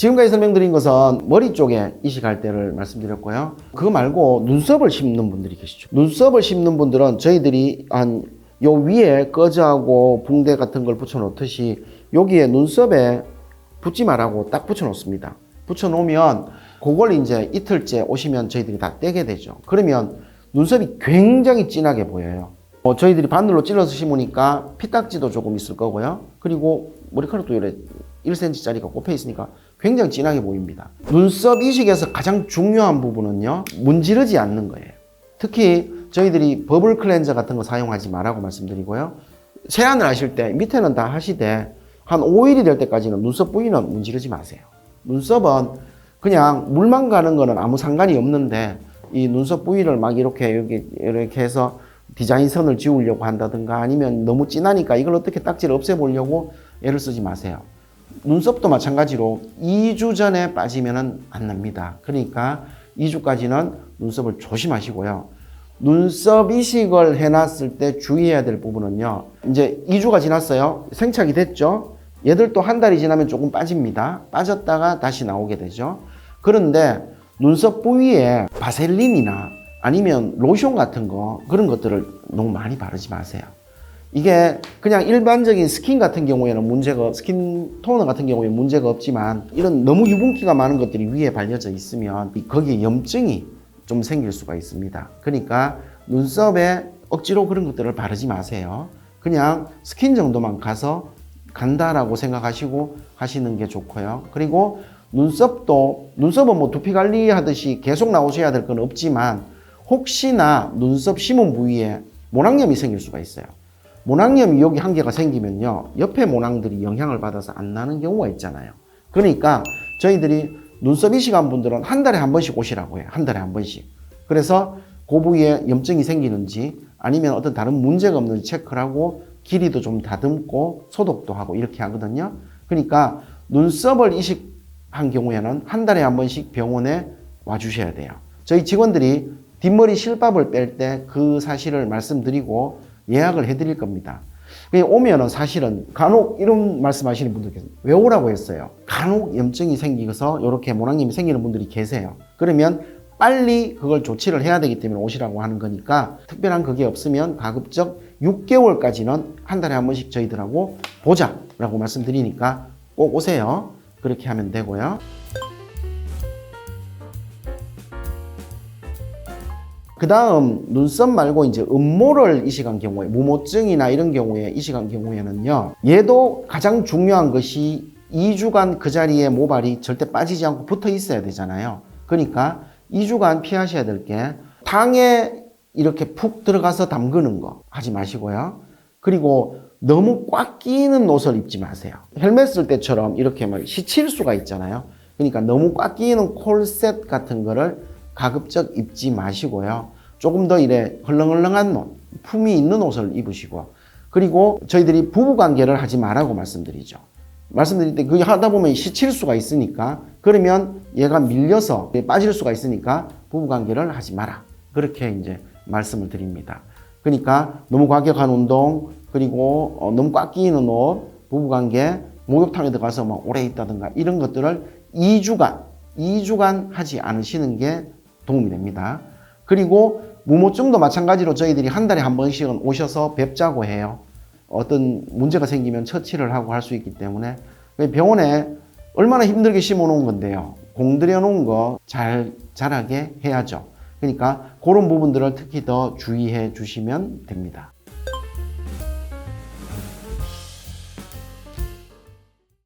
지금까지 설명드린 것은 머리 쪽에 이식할 때를 말씀드렸고요. 그거 말고 눈썹을 심는 분들이 계시죠. 눈썹을 심는 분들은 저희들이 한 요 위에 꺼즈하고 붕대 같은 걸 붙여 놓듯이 여기에 눈썹에 붙지 말라고 딱 붙여 놓습니다. 붙여 놓으면 그걸 이제 이틀째 오시면 저희들이 다 떼게 되죠. 그러면 눈썹이 굉장히 진하게 보여요. 저희들이 바늘로 찔러서 심으니까 피딱지도 조금 있을 거고요. 그리고 머리카락도 이래 1cm짜리가 꼽혀 있으니까 굉장히 진하게 보입니다. 눈썹 이식에서 가장 중요한 부분은요, 문지르지 않는 거예요. 특히 저희들이 버블 클렌저 같은 거 사용하지 말라고 말씀드리고요. 세안을 하실 때 밑에는 다 하시되 한 5일이 될 때까지는 눈썹 부위는 문지르지 마세요. 눈썹은 그냥 물만 가는 거는 아무 상관이 없는데 이 눈썹 부위를 막 이렇게 여기 이렇게 해서 디자인 선을 지우려고 한다든가 아니면 너무 진하니까 이걸 어떻게 딱지를 없애보려고 애를 쓰지 마세요. 눈썹도 마찬가지로 2주 전에 빠지면 안 납니다. 그러니까 2주까지는 눈썹을 조심하시고요. 눈썹 이식을 해놨을 때 주의해야 될 부분은요. 이제 2주가 지났어요. 생착이 됐죠. 얘들도 한 달이 지나면 조금 빠집니다. 빠졌다가 다시 나오게 되죠. 그런데 눈썹 부위에 바셀린이나 아니면 로션 같은 거 그런 것들을 너무 많이 바르지 마세요. 이게 그냥 일반적인 스킨 같은 경우에는 문제가, 스킨 토너 같은 경우에 문제가 없지만 이런 너무 유분기가 많은 것들이 위에 발려져 있으면 거기에 염증이 좀 생길 수가 있습니다. 그러니까 눈썹에 억지로 그런 것들을 바르지 마세요. 그냥 스킨 정도만 가서 간다라고 생각하시고 하시는 게 좋고요. 그리고 눈썹은 뭐 두피 관리하듯이 계속 나오셔야 될 건 없지만 혹시나 눈썹 심은 부위에 모낭염이 생길 수가 있어요. 모낭염이 여기 한 개가 생기면요, 옆에 모낭들이 영향을 받아서 안 나는 경우가 있잖아요. 그러니까 저희들이 눈썹 이식한 분들은 한 달에 한 번씩 오시라고 해요. 한 달에 한 번씩. 그래서 그 부위에 염증이 생기는지 아니면 어떤 다른 문제가 없는지 체크를 하고 길이도 좀 다듬고 소독도 하고 이렇게 하거든요. 그러니까 눈썹을 이식한 경우에는 한 달에 한 번씩 병원에 와주셔야 돼요. 저희 직원들이 뒷머리 실밥을 뺄 때 그 사실을 말씀드리고 예약을 해드릴 겁니다. 오면은 사실은 간혹 이런 말씀하시는 분들 계세요. 왜 오라고 했어요? 간혹 염증이 생기서 이렇게 모낭염이 생기는 분들이 계세요. 그러면 빨리 그걸 조치를 해야 되기 때문에 오시라고 하는 거니까 특별한 그게 없으면 가급적 6개월까지는 한 달에 한 번씩 저희들하고 보자라고 말씀드리니까 꼭 오세요. 그렇게 하면 되고요. 그 다음 눈썹 말고 이제 음모를 이식한 경우에, 무모증이나 이런 경우에 이식한 경우에는요, 얘도 가장 중요한 것이 2주간 그 자리에 모발이 절대 빠지지 않고 붙어 있어야 되잖아요. 그러니까 2주간 피하셔야 될 게 탕에 이렇게 푹 들어가서 담그는 거 하지 마시고요. 그리고 너무 꽉 끼는 옷을 입지 마세요. 헬멧 쓸 때처럼 이렇게 막 시칠 수가 있잖아요. 그러니까 너무 꽉 끼는 콜셋 같은 거를 가급적 입지 마시고요. 조금 더 이래 헐렁헐렁한 옷, 품이 있는 옷을 입으시고, 그리고 저희들이 부부관계를 하지 말라고 말씀드리죠. 말씀드릴 때 그게 하다 보면 시칠 수가 있으니까, 그러면 얘가 밀려서 빠질 수가 있으니까 부부관계를 하지 마라. 그렇게 이제 말씀을 드립니다. 그러니까 너무 과격한 운동, 그리고 너무 꽉 끼는 옷, 부부관계, 목욕탕에 들어가서 뭐 오래 있다든가 이런 것들을 2주간 하지 않으시는 게 도움이 됩니다. 그리고 무모증도 마찬가지로 저희들이 한 달에 한 번씩은 오셔서 뵙자고 해요. 어떤 문제가 생기면 처치를 하고 할 수 있기 때문에 병원에 얼마나 힘들게 심어 놓은 건데요. 공들여 놓은 거 잘 자라게 해야죠. 그러니까 그런 부분들을 특히 더 주의해 주시면 됩니다.